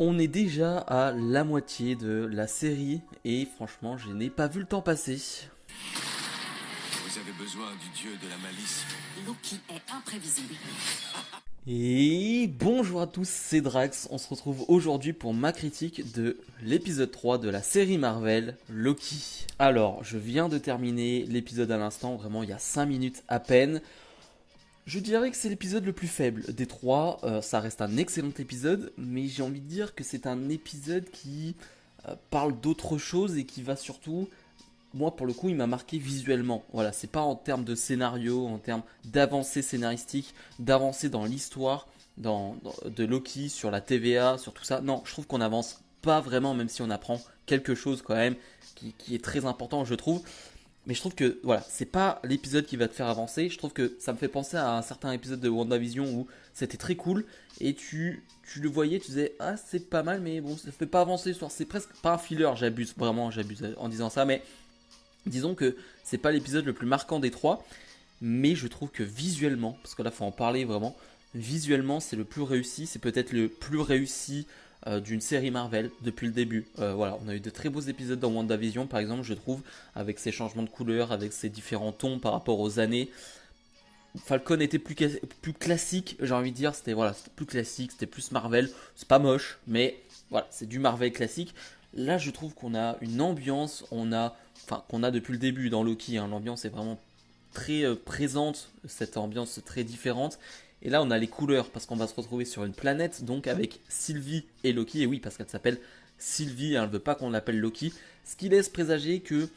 On est déjà à la moitié de la série et franchement, je n'ai pas vu le temps passer. Vous avez besoin du dieu de la malice. Loki est imprévisible. Et bonjour à tous, c'est Drax. On se retrouve aujourd'hui pour ma critique de l'épisode 3 de la série Marvel, Loki. Alors, je viens de terminer l'épisode à l'instant, vraiment il y a 5 minutes à peine. Je dirais que c'est l'épisode le plus faible des trois. Ça reste un excellent épisode, mais j'ai envie de dire que c'est un épisode qui parle d'autre chose et qui va surtout, moi pour le coup, il m'a marqué visuellement. Voilà, c'est pas en termes de scénario, en termes d'avancée scénaristique, d'avancée dans l'histoire de Loki, sur la TVA, sur tout ça. Non, je trouve qu'on avance pas vraiment, même si on apprend quelque chose quand même qui est très important, je trouve. Mais je trouve que voilà, c'est pas l'épisode qui va te faire avancer. Je trouve que ça me fait penser à un certain épisode de WandaVision où c'était très cool et tu le voyais, tu disais ah c'est pas mal, mais bon ça fait pas avancer l'histoire. C'est presque pas un filler, j'abuse vraiment, j'abuse en disant ça, mais disons que c'est pas l'épisode le plus marquant des trois, mais je trouve que visuellement, parce que là faut en parler vraiment, visuellement c'est le plus réussi, c'est peut-être le plus réussi d'une série Marvel depuis le début. Voilà, on a eu de très beaux épisodes dans WandaVision par exemple, je trouve, avec ses changements de couleurs, avec ses différents tons par rapport aux années. Falcon était plus classique, j'ai envie de dire, c'était voilà, c'était plus classique, c'était plus Marvel, c'est pas moche, mais voilà, c'est du Marvel classique. Là, je trouve qu'on a une ambiance, qu'on a depuis le début dans Loki, hein, l'ambiance est vraiment très présente, cette ambiance très différente. Et là, on a les couleurs parce qu'on va se retrouver sur une planète, donc avec Sylvie et Loki. Et oui, parce qu'elle s'appelle Sylvie, hein, elle ne veut pas qu'on l'appelle Loki. Ce qui laisse présager que,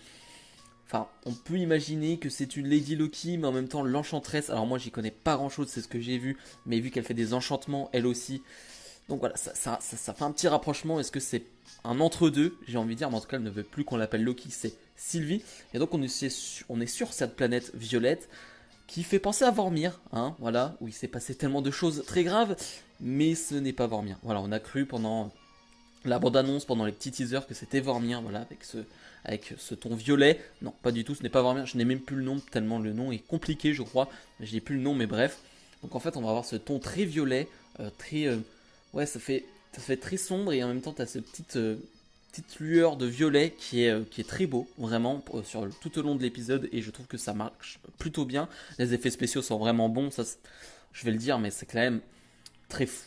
enfin, on peut imaginer que c'est une Lady Loki, mais en même temps l'enchanteresse. Alors moi, j'y connais pas grand-chose, c'est ce que j'ai vu, mais vu qu'elle fait des enchantements, elle aussi. Donc voilà, ça fait un petit rapprochement. Est-ce que c'est un entre-deux? J'ai envie de dire, mais en tout cas, elle ne veut plus qu'on l'appelle Loki, c'est Sylvie. Et donc on est sur cette planète violette qui fait penser à Vormir, hein, voilà, où il s'est passé tellement de choses très graves, mais ce n'est pas Vormir. Voilà, on a cru pendant la bande-annonce, pendant les petits teasers, que c'était Vormir, voilà, avec ce ton violet. Non, pas du tout, ce n'est pas Vormir, je n'ai même plus le nom, tellement le nom est compliqué, je crois. Je n'ai plus le nom, mais bref. Donc en fait, on va avoir ce ton très violet, très... ouais, ça fait très sombre, et en même temps, tu as cette petite lueur de violet qui est très beau, vraiment, tout au long de l'épisode, et je trouve que ça marche plutôt bien. Les effets spéciaux sont vraiment bons, ça, je vais le dire, mais c'est quand même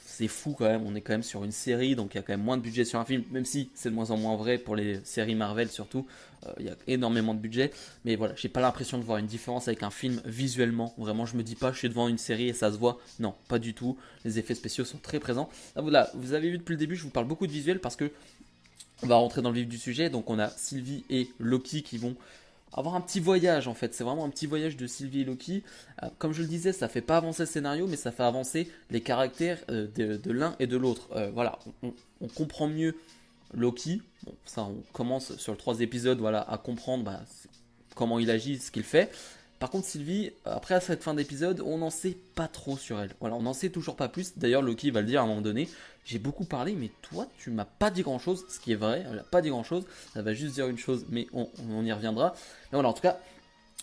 c'est fou quand même. On est quand même sur une série, donc il y a quand même moins de budget sur un film, même si c'est de moins en moins vrai pour les séries Marvel surtout. Il y a énormément de budget, mais voilà, j'ai pas l'impression de voir une différence avec un film visuellement. Vraiment, je me dis pas, je suis devant une série et ça se voit. Non, pas du tout. Les effets spéciaux sont très présents. Là, voilà, vous avez vu depuis le début, je vous parle beaucoup de visuel parce que on va rentrer dans le vif du sujet. Donc on a Sylvie et Loki qui vont avoir un petit voyage en fait. C'est vraiment un petit voyage de Sylvie et Loki. Comme je le disais, ça fait pas avancer le scénario, mais ça fait avancer les caractères de l'un et de l'autre. Voilà, on comprend mieux Loki. Bon, ça, on commence sur le 3 épisode, voilà, à comprendre comment il agit, ce qu'il fait. Par contre, Sylvie, après cette fin d'épisode, on n'en sait pas trop sur elle. Voilà, on n'en sait toujours pas plus. D'ailleurs, Loki va le dire à un moment donné. J'ai beaucoup parlé, mais toi, tu m'as pas dit grand chose. Ce qui est vrai, elle n'a pas dit grand chose. Elle va juste dire une chose, mais on y reviendra. Mais voilà, en tout cas,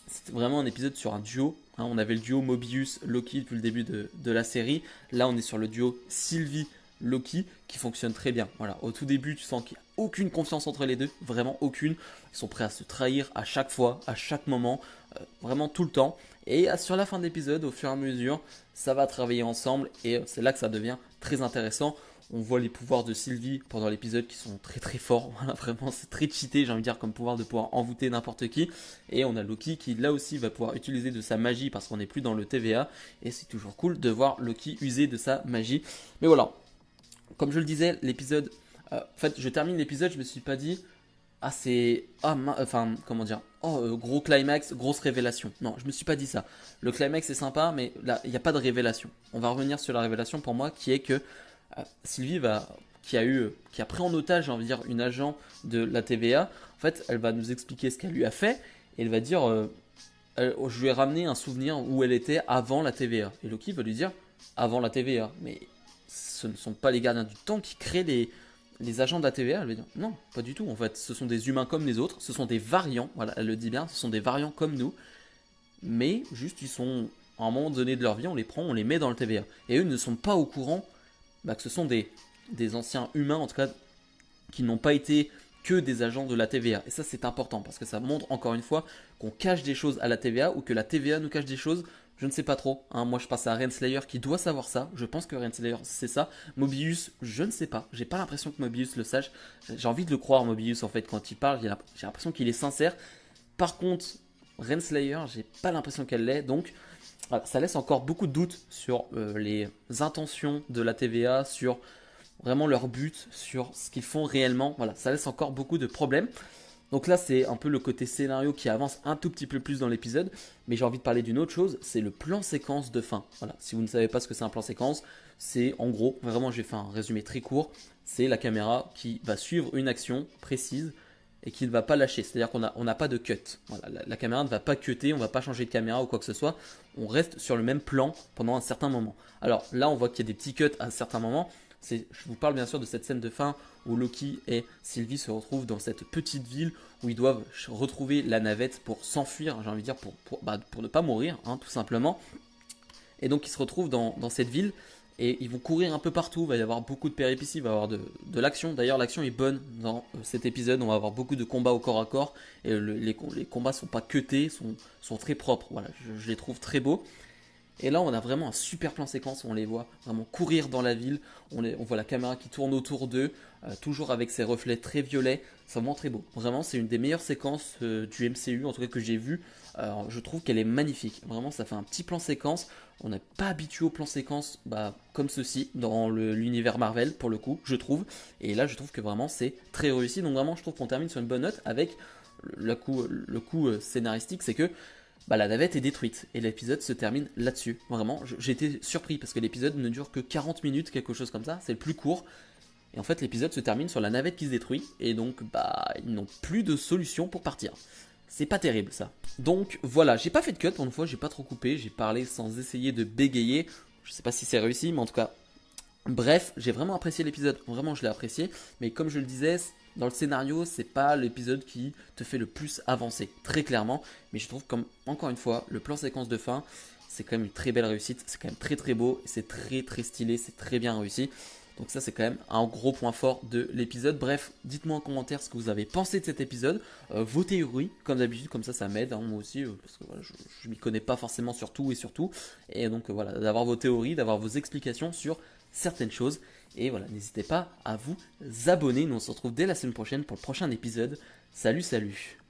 c'était vraiment un épisode sur un duo. Hein. On avait le duo Mobius-Loki depuis le début de la série. Là, on est sur le duo Sylvie-Loki qui fonctionne très bien. Voilà, au tout début, tu sens qu'il n'y a aucune confiance entre les deux, vraiment aucune. Ils sont prêts à se trahir à chaque fois, à chaque moment, vraiment tout le temps. Et sur la fin de l'épisode, au fur et à mesure, ça va travailler ensemble et c'est là que ça devient très intéressant. On voit les pouvoirs de Sylvie pendant l'épisode qui sont très très forts. Voilà, vraiment, c'est très cheaté, j'ai envie de dire, comme pouvoir de pouvoir envoûter n'importe qui. Et on a Loki qui, là aussi, va pouvoir utiliser de sa magie parce qu'on n'est plus dans le TVA. Et c'est toujours cool de voir Loki user de sa magie. Mais voilà, comme je le disais, l'épisode. En fait, je termine l'épisode, je me suis pas dit. Ah, c'est. Ah, enfin, comment dire. Oh, gros climax, grosse révélation. Non, je me suis pas dit ça. Le climax est sympa, mais là, il n'y a pas de révélation. On va revenir sur la révélation pour moi, qui est que Sylvie qui a pris en otage, j'ai envie de dire, une agent de la TVA. En fait, elle va nous expliquer ce qu'elle lui a fait et elle va dire je lui ai ramené un souvenir où elle était avant la TVA. Et Loki va lui dire avant la TVA. Mais ce ne sont pas les gardiens du temps qui créent les agents de la TVA. Elle va dire non, pas du tout. En fait, ce sont des humains comme les autres. Ce sont des variants. Voilà, elle le dit bien. Ce sont des variants comme nous. Mais juste, ils sont. À un moment donné de leur vie, on les prend, on les met dans le TVA. Et eux ne sont pas au courant que ce sont des anciens humains, en tout cas, qui n'ont pas été que des agents de la TVA. Et ça, c'est important parce que ça montre encore une fois qu'on cache des choses à la TVA ou que la TVA nous cache des choses. Je ne sais pas trop. Hein. Moi, je passe à Renslayer qui doit savoir ça. Je pense que Renslayer, c'est ça. Mobius, je ne sais pas. J'ai pas l'impression que Mobius le sache. J'ai envie de le croire, Mobius, en fait, quand il parle. J'ai l'impression qu'il est sincère. Par contre, Renslayer, j'ai pas l'impression qu'elle l'est. Donc, voilà, ça laisse encore beaucoup de doutes sur les intentions de la TVA, sur vraiment leur but, sur ce qu'ils font réellement. Voilà, ça laisse encore beaucoup de problèmes. Donc là, c'est un peu le côté scénario qui avance un tout petit peu plus dans l'épisode. Mais j'ai envie de parler d'une autre chose, c'est le plan séquence de fin. Voilà, si vous ne savez pas ce que c'est un plan séquence, c'est en gros, vraiment j'ai fait un résumé très court, c'est la caméra qui va suivre une action précise et qui ne va pas lâcher. C'est-à-dire qu'on n'a pas de cut. Voilà, la caméra ne va pas cutter, on ne va pas changer de caméra ou quoi que ce soit. On reste sur le même plan pendant un certain moment. Alors là, on voit qu'il y a des petits cuts à certains moments. Je vous parle bien sûr de cette scène de fin où Loki et Sylvie se retrouvent dans cette petite ville où ils doivent retrouver la navette pour s'enfuir, j'ai envie de dire, pour ne pas mourir, hein, tout simplement. Et donc ils se retrouvent dans cette ville et ils vont courir un peu partout, il va y avoir beaucoup de péripéties, il va y avoir de l'action. D'ailleurs, l'action est bonne dans cet épisode, on va avoir beaucoup de combats au corps à corps et les combats sont pas cutés, sont très propres. Voilà, je les trouve très beaux. Et là, on a vraiment un super plan séquence où on les voit vraiment courir dans la ville. On voit la caméra qui tourne autour d'eux, toujours avec ses reflets très violets. C'est vraiment très beau. Vraiment, c'est une des meilleures séquences du MCU, en tout cas que j'ai vu. Je trouve qu'elle est magnifique. Vraiment, ça fait un petit plan séquence. On n'est pas habitué au plan séquence comme ceci dans l'univers Marvel, pour le coup, je trouve. Et là, je trouve que vraiment, c'est très réussi. Donc vraiment, je trouve qu'on termine sur une bonne note avec le coup scénaristique, c'est que la navette est détruite et l'épisode se termine là-dessus. Vraiment, j'ai été surpris parce que l'épisode ne dure que 40 minutes, quelque chose comme ça, c'est le plus court. Et en fait, l'épisode se termine sur la navette qui se détruit et donc ils n'ont plus de solution pour partir. C'est pas terrible ça. Donc voilà, j'ai pas fait de cut pour une fois, j'ai pas trop coupé, j'ai parlé sans essayer de bégayer. Je sais pas si c'est réussi, mais en tout cas, bref, j'ai vraiment apprécié l'épisode, vraiment je l'ai apprécié, mais comme je le disais, dans le scénario, c'est pas l'épisode qui te fait le plus avancer, très clairement, mais je trouve comme, encore une fois, le plan séquence de fin, c'est quand même une très belle réussite, c'est quand même très très beau, c'est très très stylé, c'est très bien réussi, donc ça c'est quand même un gros point fort de l'épisode. Bref, dites-moi en commentaire ce que vous avez pensé de cet épisode, vos théories, comme d'habitude, comme ça m'aide, hein, moi aussi, parce que voilà, je m'y connais pas forcément sur tout et sur tout, et donc voilà, d'avoir vos théories, d'avoir vos explications sur certaines choses. Et voilà, n'hésitez pas à vous abonner. Nous on se retrouve dès la semaine prochaine pour le prochain épisode. Salut, salut!